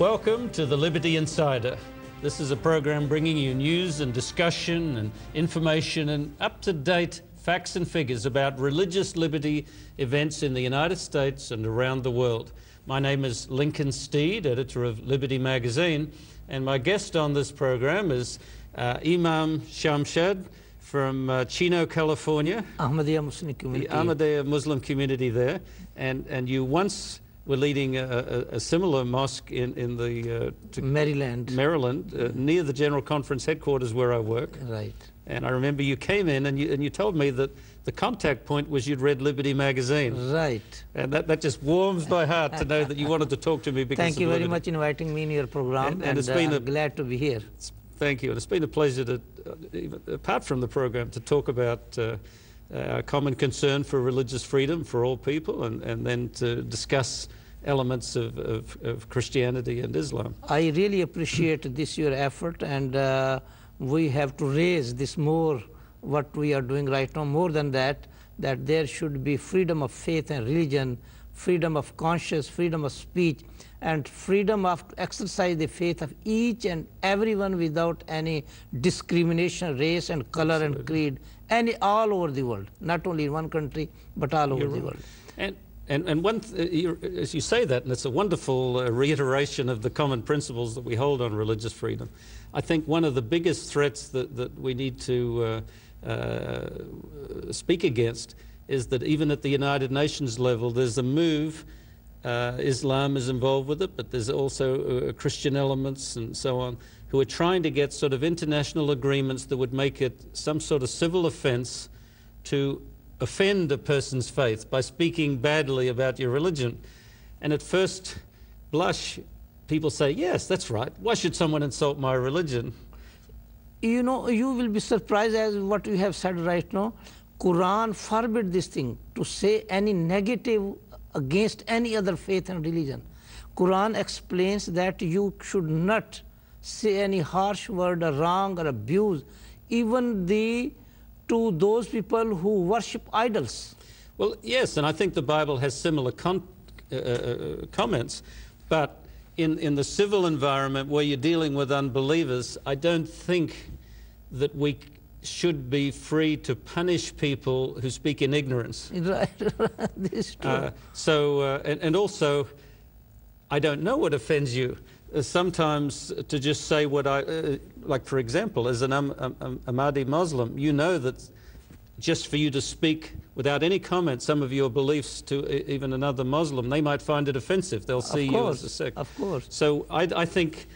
Welcome to the Liberty Insider. This is a program bringing you news and discussion and information and up-to-date facts and figures about religious liberty events in the United States and around the world. My name is Lincoln Steed, editor of Liberty magazine, and my guest on this program is Iman Schamshad from Chino, California. Ahmadiyya Muslim community. The Ahmadiyya Muslim community there. And you once were leading a similar mosque in the Maryland, near the General Conference headquarters where I work. Right. And I remember you came in and you told me that the contact point was you'd read Liberty magazine. Right. And that just warms my heart to know that you wanted to talk to me because Thank you very Liberty. much inviting me in your program, And it's been I'm glad to be here. Thank you. And it's been a pleasure to, apart from the program, to talk about our common concern for religious freedom for all people, and then to discuss elements of Christianity and Islam. I really appreciate this your effort, and we have to raise this more, what we are doing right now, more than that there should be freedom of faith and religion, freedom of conscience, freedom of speech, and freedom of to exercise the faith of each and everyone without any discrimination, race and color and creed, all over the world, not only in one country, but all over the world. And as you say that, and it's a wonderful reiteration of the common principles that we hold on religious freedom, I think one of the biggest threats that we need to speak against is that even at the United Nations level, there's a move, Islam is involved with it, but there's also Christian elements and so on, who are trying to get sort of international agreements that would make it some sort of civil offense to offend a person's faith by speaking badly about your religion. And at first blush, people say, yes, that's right. Why should someone insult my religion? You know, you will be surprised as what you have said right now. Quran forbid this thing, to say any negative against any other faith and religion. Quran explains that you should not say any harsh word or wrong or abuse, even to those people who worship idols. Well, yes, and I think the Bible has similar comments, but in the civil environment where you're dealing with unbelievers, I don't think that we should be free to punish people who speak in ignorance. Right, this is true. And also, I don't know what offends you. Sometimes to just say what like for example, as an Ahmadi Muslim, you know that just for you to speak without any comment some of your beliefs to even another Muslim, they might find it offensive. They'll see you as a sect. Of course. So I think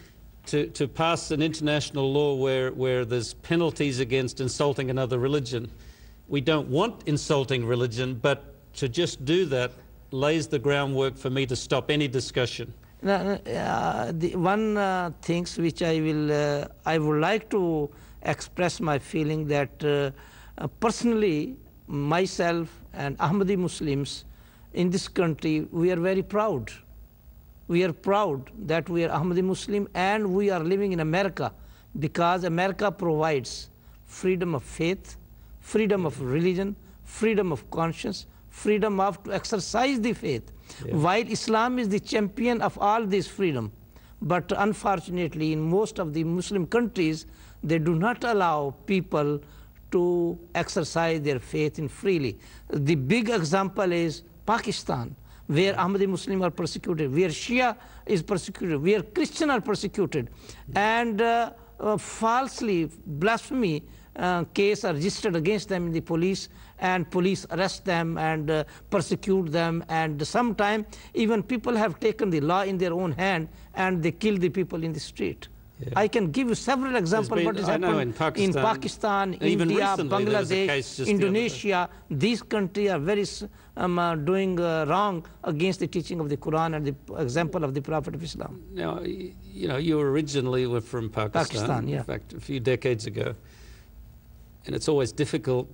to pass an international law where there's penalties against insulting another religion, we don't want insulting religion, but to just do that lays the groundwork for me to stop any discussion. The one things which I would like to express my feeling that personally, myself and Ahmadi Muslims in this country, we are very proud. We are proud that we are Ahmadi Muslim and we are living in America, because America provides freedom of faith, freedom of religion, freedom of conscience, freedom of to exercise the faith. Yeah. While Islam is the champion of all this freedom, but unfortunately in most of the Muslim countries, they do not allow people to exercise their faith in freely. The big example is Pakistan, where Ahmadi Muslims are persecuted, where Shia is persecuted, where Christians are persecuted, and falsely blasphemy case are registered against them in the police, and police arrest them and persecute them, and sometimes even people have taken the law in their own hand and they kill the people in the street. Yeah. I can give you several examples what has happened in Pakistan, India, Bangladesh, Indonesia. These countries are very doing wrong against the teaching of the Quran and the example of the Prophet of Islam. Now, you know, you originally were from Pakistan, yeah. In fact, a few decades ago. And it's always difficult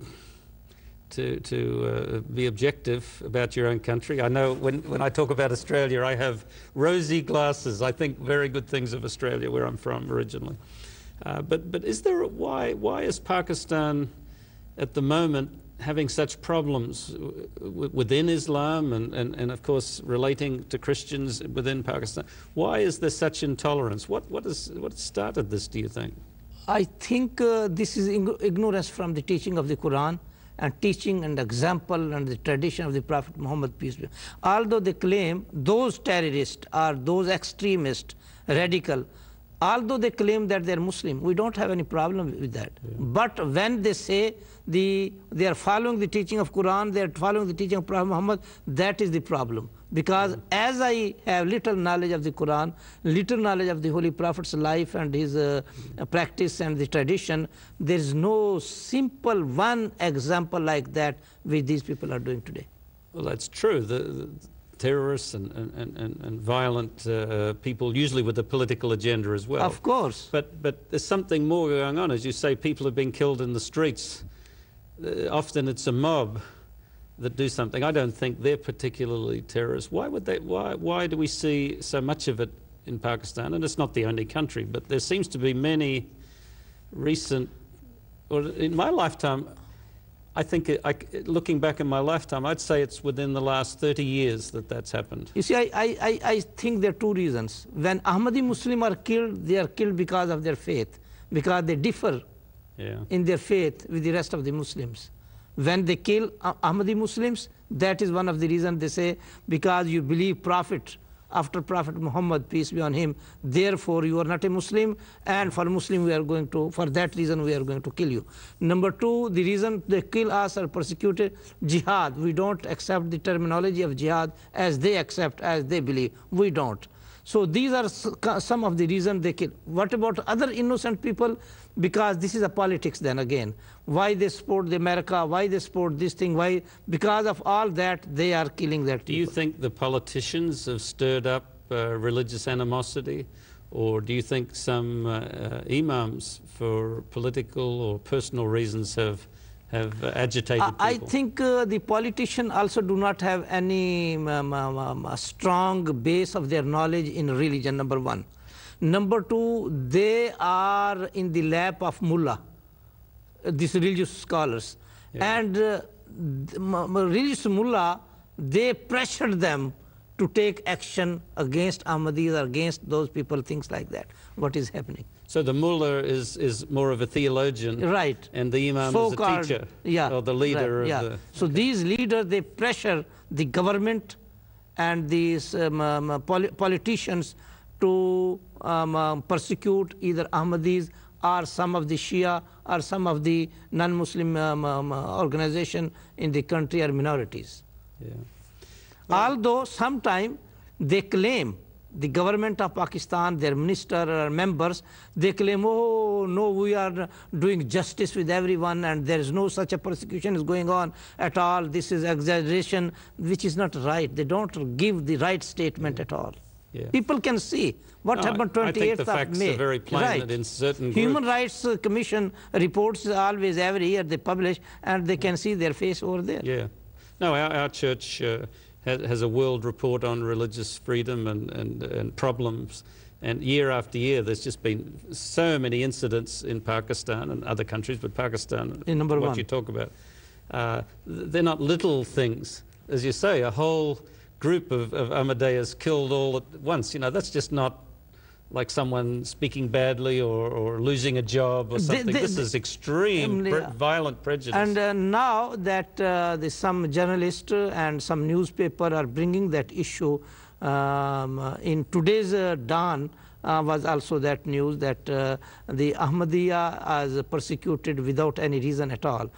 to be objective about your own country. I know when I talk about Australia, I have rosy glasses. I think very good things of Australia, where I'm from originally. But is there why is Pakistan at the moment having such problems within Islam and of course relating to Christians within Pakistan? Why is there such intolerance? What started this, do you think? I think this is ignorance from the teaching of the Quran and teaching and example and the tradition of the Prophet Muhammad, peace be. Although they claim those terrorists or those extremists, radical, although they claim that they're Muslim, we don't have any problem with that. Yeah. But when they say they are following the teaching of Quran, they are following the teaching of Prophet Muhammad, that is the problem. Because as I have little knowledge of the Quran, little knowledge of the Holy Prophet's life and his practice and the tradition, there is no simple one example like that which these people are doing today. Well, that's true. The terrorists and violent people, usually with a political agenda as well. Of course. But there's something more going on. As you say, people have been killed in the streets. Often it's a mob that do something. I don't think they're particularly terrorists. Why would they? Why do we see so much of it in Pakistan? And it's not the only country, but there seems to be many recent, or in my lifetime, I think, looking back in my lifetime, I'd say it's within the last 30 years that that's happened. You see, I think there are two reasons. When Ahmadi Muslims are killed, they are killed because of their faith, because they differ in their faith with the rest of the Muslims. When they kill Ahmadi Muslims, that is one of the reasons they say, because you believe Prophet, after Prophet Muhammad, peace be on him, therefore you are not a Muslim, and for Muslim we are going to, for that reason we are going to kill you. Number two, the reason they kill us or persecuted, jihad. We don't accept the terminology of jihad as they accept, as they believe. We don't. So these are some of the reasons they kill. What about other innocent people? Because this is a politics then again. Why they support the America, why they support this thing, why? Because of all that, they are killing their people. Do you think the politicians have stirred up religious animosity? Or do you think some imams, for political or personal reasons, have agitated people? I think the politicians also do not have any strong base of their knowledge in religion, number one. Number two, they are in the lap of mullah, these religious scholars. Yeah. And religious mullah, they pressured them to take action against Ahmadis or against those people, things like that. What is happening? So the mullah is more of a theologian, right? And the imam is a teacher, or the leader. Right, of the, so these leaders, they pressure the government and these politicians to persecute either Ahmadis or some of the Shia or some of the non-Muslim organization in the country or minorities. Yeah. Although sometimes they claim, the government of Pakistan, their minister or members, they claim, oh, no, we are doing justice with everyone and there is no such a persecution is going on at all. This is exaggeration, which is not right. They don't give the right statement at all. Yeah. People can see what happened 28th of May. I think the facts are very plain that in certain groups. Human Rights Commission reports always every year they publish and they can see their face over there. Yeah. No, our church has a world report on religious freedom and problems. And year after year, there's just been so many incidents in Pakistan and other countries, but Pakistan, number what one. You talk about, they're not little things. As you say, a whole group of Ahmadiyas killed all at once. You know, that's just not like someone speaking badly or losing a job or something. This is extreme, violent prejudice. And now that some journalists and some newspaper are bringing that issue, in today's Dawn was also that news that the Ahmadiyya is persecuted without any reason at all.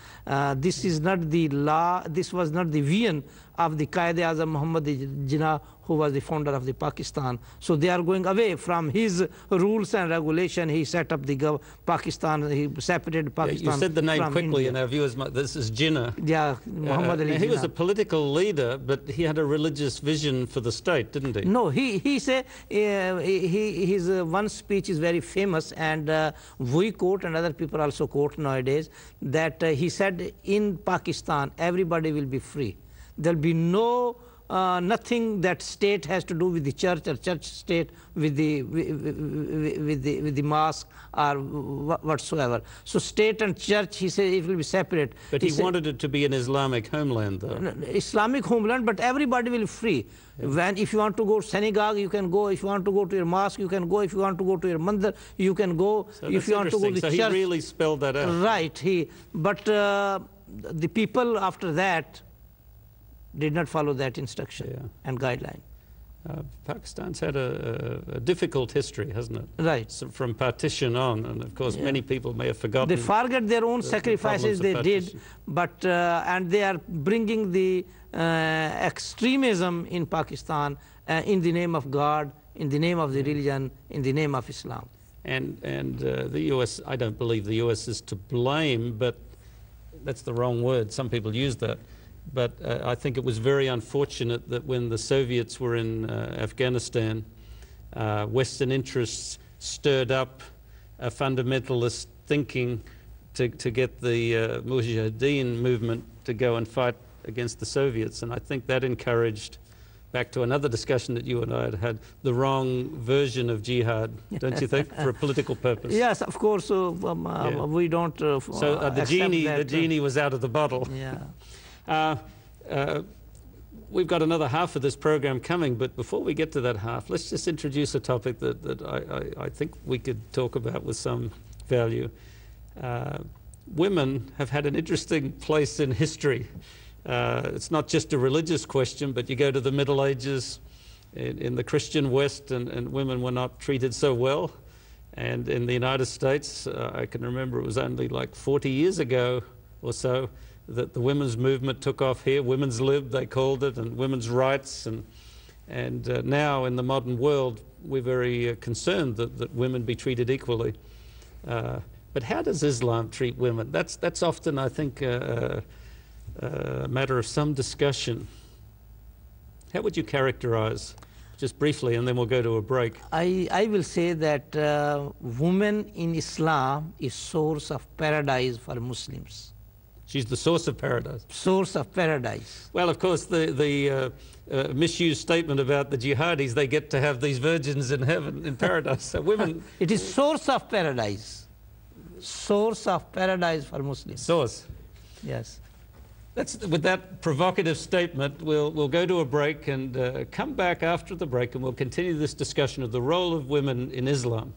This is not the law, this was not the vision of the Qaeda-e-Azam Muhammad Jinnah, who was the founder of the Pakistan. So they are going away from his rules and regulation. He set up the Pakistan, he separated Pakistan. You said the name quickly in our viewers. This is Jinnah. Yeah, Muhammad Ali Jinnah. He was a political leader, but he had a religious vision for the state, didn't he? No, he said, his one speech is very famous, and we quote and other people also quote nowadays, that he said, in Pakistan, everybody will be free. There'll be no nothing that state has to do with the church or church state with the mosque or whatsoever. So state and church, he said, it will be separate. But he wanted it to be an Islamic homeland, though. Islamic homeland, but everybody will be free. Yeah. If you want to go to synagogue, you can go. If you want to go to your mosque, you can go. If you want to go to your mandir, you can go. So if you want to go to so church, he really spelled that out. Right. But the people after that did not follow that instruction and guideline. Pakistan's had a difficult history, hasn't it? Right. So from partition on, and of course many people may have forgotten. They forget their own sacrifices they did, but and they are bringing the extremism in Pakistan in the name of God, in the name of the religion, in the name of Islam. And the U.S., I don't believe the U.S. is to blame, but that's the wrong word. Some people use that. But I think it was very unfortunate that when the Soviets were in Afghanistan, Western interests stirred up a fundamentalist thinking to get the Mujahideen movement to go and fight against the Soviets. And I think that encouraged, back to another discussion that you and I had, the wrong version of jihad, don't you think, for a political purpose? Yes, of course. We don't so the genie was out of the bottle. Yeah. We've got another half of this program coming, but before we get to that half, let's just introduce a topic that I think we could talk about with some value. Women have had an interesting place in history. It's not just a religious question, but you go to the Middle Ages in the Christian West, and women were not treated so well. And in the United States, I can remember it was only like 40 years ago or so that the women's movement took off here. Women's lib, they called it, and women's rights. And now in the modern world, we're very concerned that women be treated equally. But how does Islam treat women? That's often, I think, a matter of some discussion. How would you characterize, just briefly, and then we'll go to a break? I will say that woman in Islam is source of paradise for Muslims. She's the source of paradise. Source of paradise. Well, of course, the misused statement about the jihadis, they get to have these virgins in heaven, in paradise. So women... It is source of paradise. Source of paradise for Muslims. Source. Yes. With that provocative statement, we'll go to a break and come back after the break, and we'll continue this discussion of the role of women in Islam.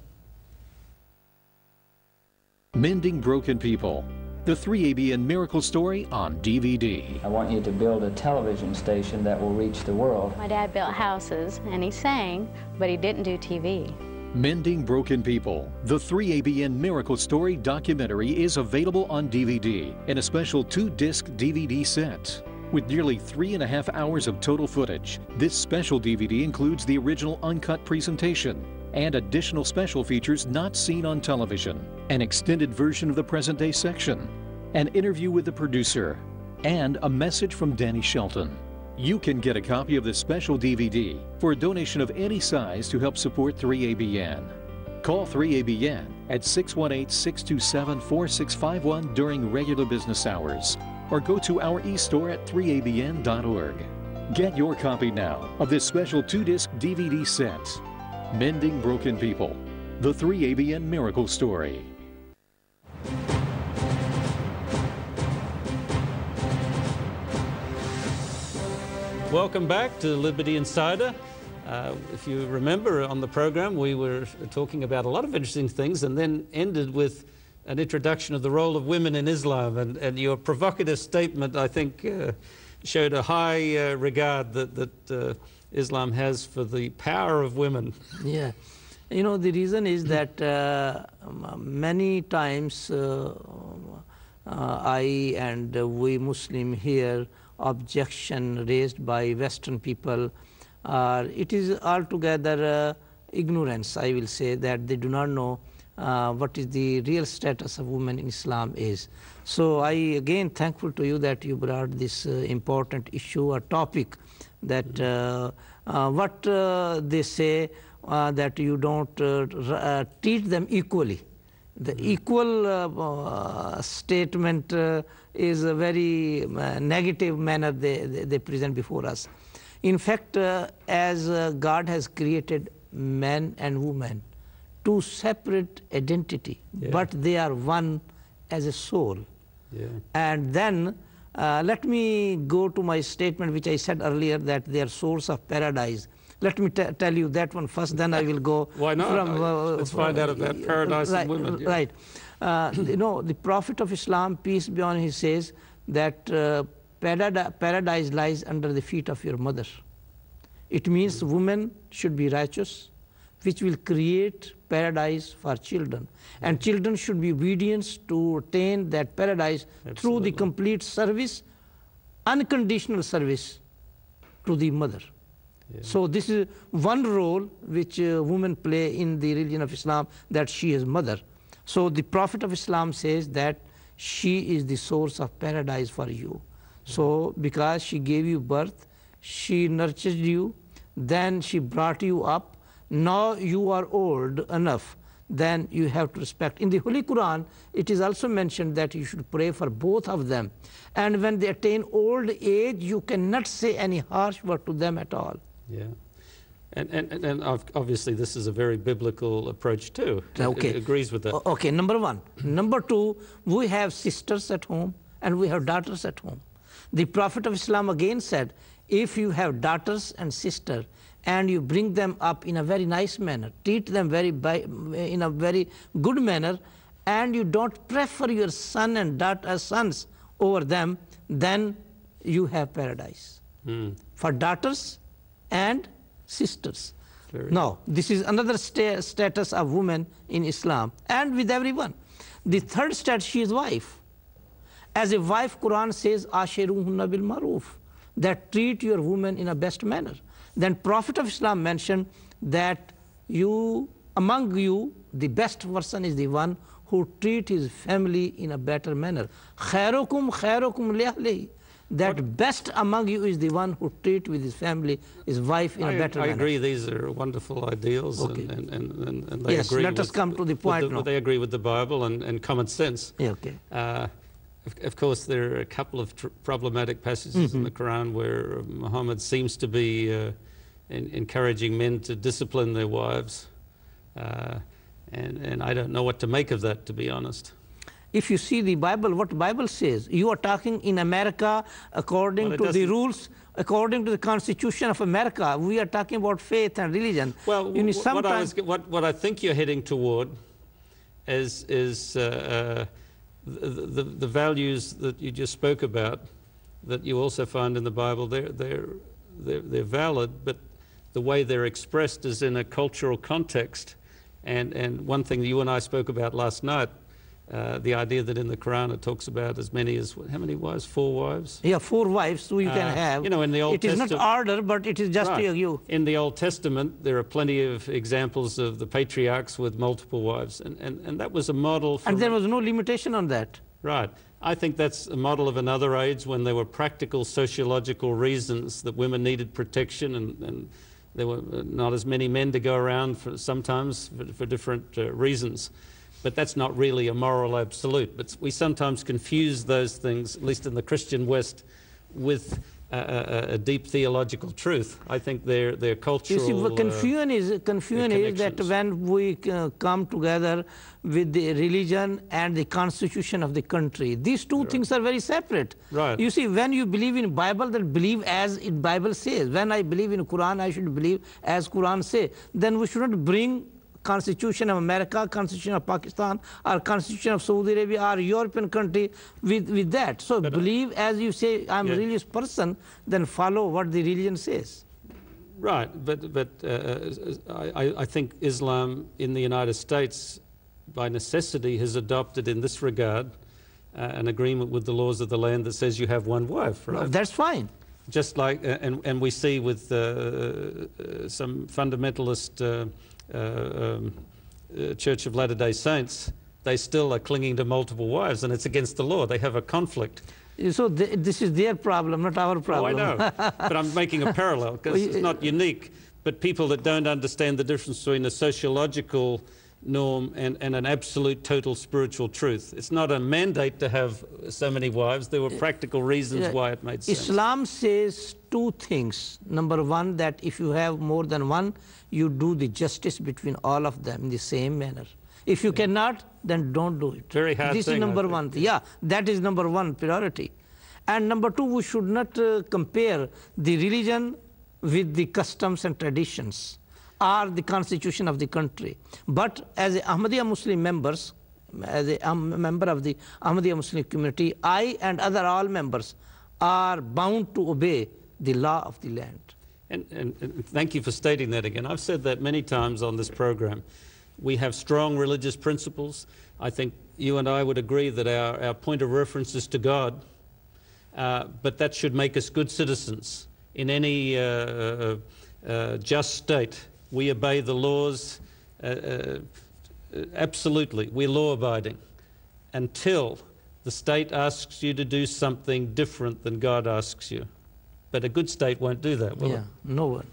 Mending Broken People. The 3ABN Miracle Story on DVD. I want you to build a television station that will reach the world. My dad built houses and he sang, but he didn't do TV. Mending Broken People. The 3ABN Miracle Story documentary is available on DVD in a special 2-disc DVD set. With nearly 3.5 hours of total footage, this special DVD includes the original uncut presentation and additional special features not seen on television, an extended version of the present-day section, an interview with the producer, and a message from Danny Shelton. You can get a copy of this special DVD for a donation of any size to help support 3ABN. Call 3ABN at 618-627-4651 during regular business hours, or go to our e-store at 3abn.org. Get your copy now of this special 2-disc DVD set, Mending Broken People, the 3ABN Miracle Story. Welcome back to Liberty Insider. If you remember on the program, we were talking about a lot of interesting things and then ended with an introduction of the role of women in Islam. And your provocative statement, I think, showed a high regard that Islam has for the power of women. Yeah. You know, the reason is that many times I and we Muslim hear objection raised by Western people. It is altogether ignorance, I will say, that they do not know what is the real status of women in Islam is. So I again thankful to you that you brought this important issue or topic, that what they say that you don't treat them equally. The equal statement is a very negative manner they present before us. In fact, as God has created man and woman, two separate identity, but they are one as a soul. And then let me go to my statement which I said earlier, that they are source of paradise. Let me tell you that one first, then I will go. Why not? Let's find out about paradise and women. Right. You know, the Prophet of Islam, peace be on him, says that paradise lies under the feet of your mother. It means women should be righteous, which will create paradise for children. And children should be obedient to attain that paradise through the complete service, unconditional service to the mother. So this is one role which women play in the religion of Islam, that she is mother. So the Prophet of Islam says that she is the source of paradise for you. So because she gave you birth, she nurtured you, then she brought you up, now you are old enough, then you have to respect. In the Holy Quran, it is also mentioned that you should pray for both of them. And when they attain old age, you cannot say any harsh word to them at all. And obviously this is a very biblical approach too. It agrees with that. Okay, number one. Number two, we have sisters at home and we have daughters at home. The Prophet of Islam again said, if you have daughters and sisters and you bring them up in a very nice manner, treat them in a very good manner, and you don't prefer your son and sons over them, then you have paradise. For daughters and sisters. Now, this is another status of women in Islam and with everyone. The third status, she is wife. As a wife, Quran says, Ashiruhunna bil maruf, that treat your woman in a best manner. Then Prophet of Islam mentioned that among you, the best person is the one who treat his family in a better manner. Khairukum li ahlihi. That best among you is the one who treat with his family, his wife, in a better manner. I agree, these are wonderful ideals, and they yes, agree. Let us come to the point now. They agree with the Bible and common sense. Of course, there are a couple of problematic passages in the Quran where Muhammad seems to be encouraging men to discipline their wives, and I don't know what to make of that, to be honest. If you see the Bible, what the Bible says, you are talking in America according to the rules, according to the Constitution of America. We are talking about faith and religion. Well, what I think you're heading toward is the values that you just spoke about, that you also find in the Bible. They're valid, but the way they're expressed is in a cultural context. And one thing that you and I spoke about last night, the idea that in the Quran it talks about as many as, how many wives? 4 wives? Yeah, 4 wives so you can have. You know, in the Old Testament, it is not order, but it is just you. In the Old Testament, there are plenty of examples of the patriarchs with multiple wives, and that was a model. And there was no limitation on that. Right. I think that's a model of another age when there were practical sociological reasons that women needed protection, and there were not as many men to go around sometimes for different reasons. But that's not really a moral absolute. But we sometimes confuse those things, at least in the Christian West, with a deep theological truth. I think they're cultural. You see, confusion is that when we come together with the religion and the constitution of the country, these two things are very separate. Right. You see, when you believe in Bible, then believe as the Bible says. When I believe in Quran, I should believe as Quran says. Then we shouldn't bring Constitution of America, Constitution of Pakistan, or Constitution of Saudi Arabia, or European country with that. So believe, as you say, I'm a religious person, then follow what the religion says. Right, but I think Islam in the United States, by necessity, has adopted in this regard an agreement with the laws of the land that says you have one wife, right? No, that's fine. Just like, and we see with some fundamentalist Church of Latter-day Saints, they still are clinging to multiple wives, and it's against the law. They have a conflict. So this is their problem, not our problem. Oh, I know, but I'm making a parallel because it's not unique. But people that don't understand the difference between a sociological norm and an absolute total spiritual truth. It's not a mandate to have so many wives. There were practical reasons why it made sense. Islam says two things. Number one, that if you have more than one, you do the justice between all of them in the same manner. If you cannot, then don't do it. Very hard This thing, is number one. Yeah, that is number one priority. And number two, we should not compare the religion with the customs and traditions or the constitution of the country. But as a Ahmadiyya Muslim members, as a member of the Ahmadiyya Muslim community, I and other all members are bound to obey the law of the land. And thank you for stating that again. I've said that many times on this program. We have strong religious principles. I think you and I would agree that our point of reference is to God, but that should make us good citizens in any just state. We obey the laws, absolutely. We're law-abiding until the state asks you to do something different than God asks you. But a good state won't do that, will it? No one,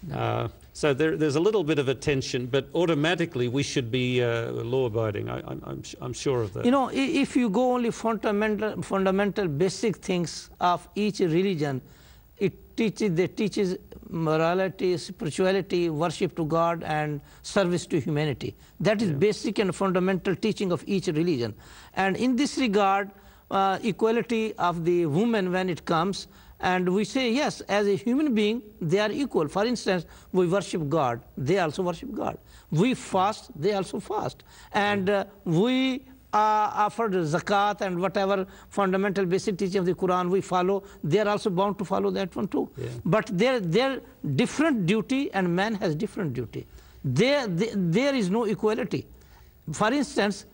no. So there's a little bit of a tension, but automatically we should be law-abiding. I'm sure of that. You know, if you go only fundamental basic things of each religion, it teaches morality, spirituality, worship to God, and service to humanity. That is basic and fundamental teaching of each religion. And in this regard, equality of the woman when it comes, and we say, yes, as a human being, they are equal. For instance, we worship God, they also worship God. We fast, they also fast. And we offer zakat and whatever fundamental basic teaching of the Quran we follow, they are also bound to follow that one too. Yeah. But they're different duty, and man has different duty. There is no equality. For instance,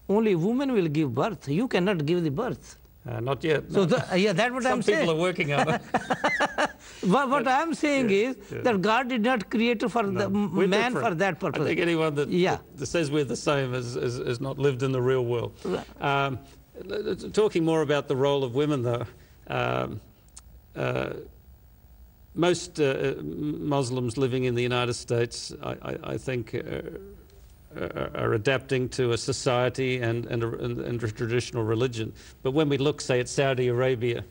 only women will give birth. You cannot give the birth. Not yet. No. So that's what I'm saying. Some people are working on it. What I'm saying is that God did not create for the man for that purpose. I think anyone that says we're the same has not lived in the real world. Talking more about the role of women, though, most Muslims living in the United States, I think, are adapting to a society and a traditional religion. But when we look, say, at Saudi Arabia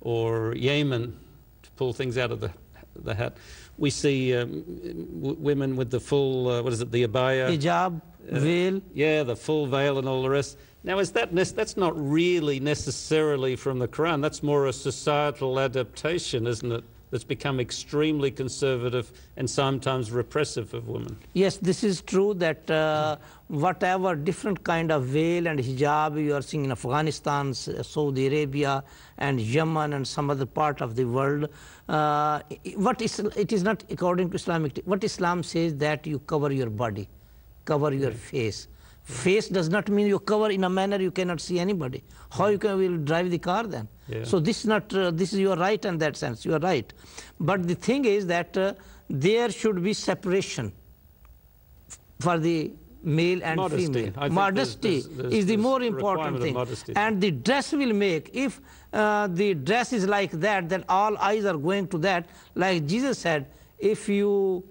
or Yemen, to pull things out of the hat, we see women with the full, what is it, the abaya? Hijab, veil. Yeah, the full veil and all the rest. Now, that's not really necessarily from the Quran. That's more a societal adaptation, isn't it? That's become extremely conservative and sometimes repressive of women. Yes, this is true that whatever different kind of veil and hijab you are seeing in Afghanistan, Saudi Arabia, and Yemen, and some other part of the world, it is not according to Islamic. What Islam says that you cover your body, cover your face. Face does not mean you cover in a manner you cannot see anybody. How you will drive the car then? Yeah. So this is not, this is your right in that sense, you are right. But the thing is that there should be separation for the male and modesty. female. Modesty is the more important thing. And the dress will make, if the dress is like that, then all eyes are going to that. Like Jesus said, if you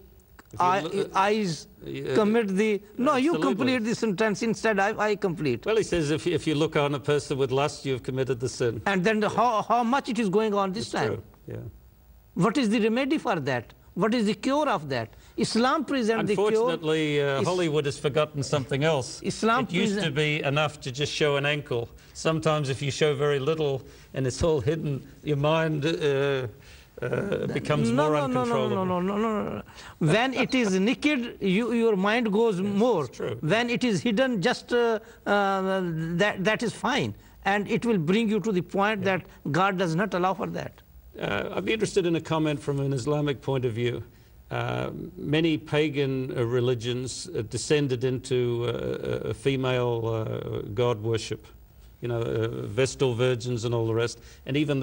eyes commit the... No, you complete the sentence. Instead, I complete. Well, he says if you look on a person with lust, you've committed the sin. And then how much it is going on this time? True. Yeah. What is the remedy for that? What is the cure of that? Islam presents the cure. Unfortunately, Hollywood has forgotten something else. Islam it used to be enough to just show an ankle. Sometimes if you show very little and it's all hidden, your mind... becomes more uncontrollable. No. When it is naked, your mind goes more. True. When it is hidden, just that is fine. And it will bring you to the point that God does not allow for that. I'd be interested in a comment from an Islamic point of view. Many pagan religions descended into a female god worship. You know, Vestal virgins and all the rest. And even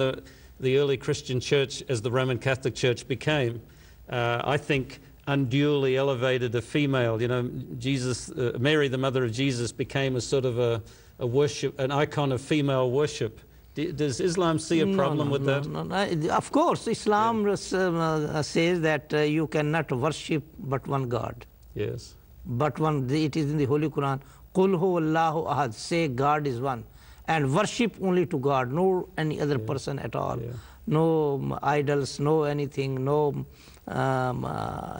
the early Christian church, as the Roman Catholic Church became, I think unduly elevated a female. You know, Jesus, Mary, the mother of Jesus, became a sort of a worship, an icon of female worship. Does Islam see a problem with that? No. Of course, Islam says that you cannot worship but one God. Yes. but it is in the Holy Quran, Qul huwallahu ahad, say God is one, and worship only to God, no any other person at all. No idols, no anything, no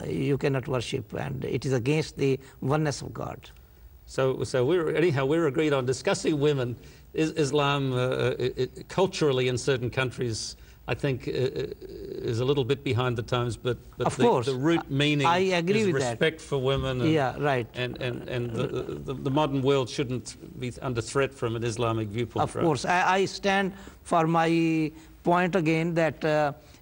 you cannot worship, and it is against the oneness of God. So we're agreed on discussing women. Islam culturally in certain countries, I think, is a little bit behind the times, but of course, the root meaning I agree is with respect that. for women. And, yeah, right. And the modern world shouldn't be under threat from an Islamic viewpoint. Of course, I stand for my point again that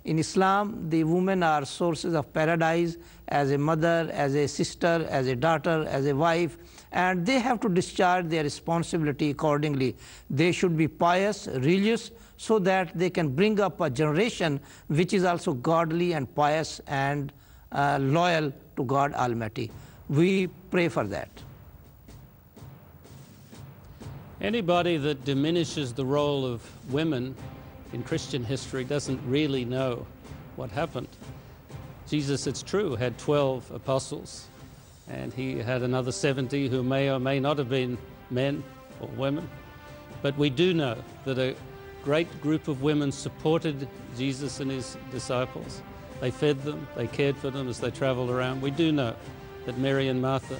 in Islam, the women are sources of paradise as a mother, as a sister, as a daughter, as a wife, and they have to discharge their responsibility accordingly. They should be pious, religious, so that they can bring up a generation which is also godly and pious and loyal to God Almighty. We pray for that. Anybody that diminishes the role of women in Christian history doesn't really know what happened. Jesus, it's true, had 12 apostles, and he had another 70 who may or may not have been men or women. But we do know that a great group of women supported Jesus and his disciples. They fed them, they cared for them as they traveled around. We do know that Mary and Martha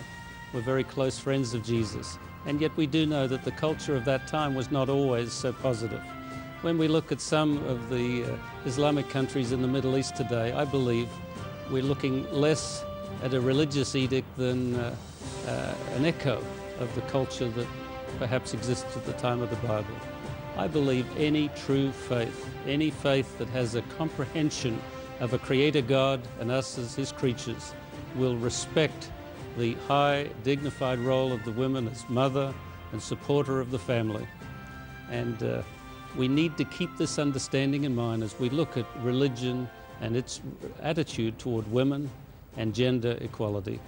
were very close friends of Jesus, and yet we do know that the culture of that time was not always so positive. When we look at some of the Islamic countries in the Middle East today, I believe we're looking less at a religious edict than an echo of the culture that perhaps existed at the time of the Bible. I believe any true faith, any faith that has a comprehension of a creator God and us as his creatures, will respect the high, dignified role of the woman as mother and supporter of the family. And we need to keep this understanding in mind as we look at religion and its attitude toward women and gender equality.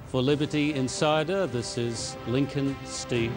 For Liberty Insider, this is Lincoln Steed.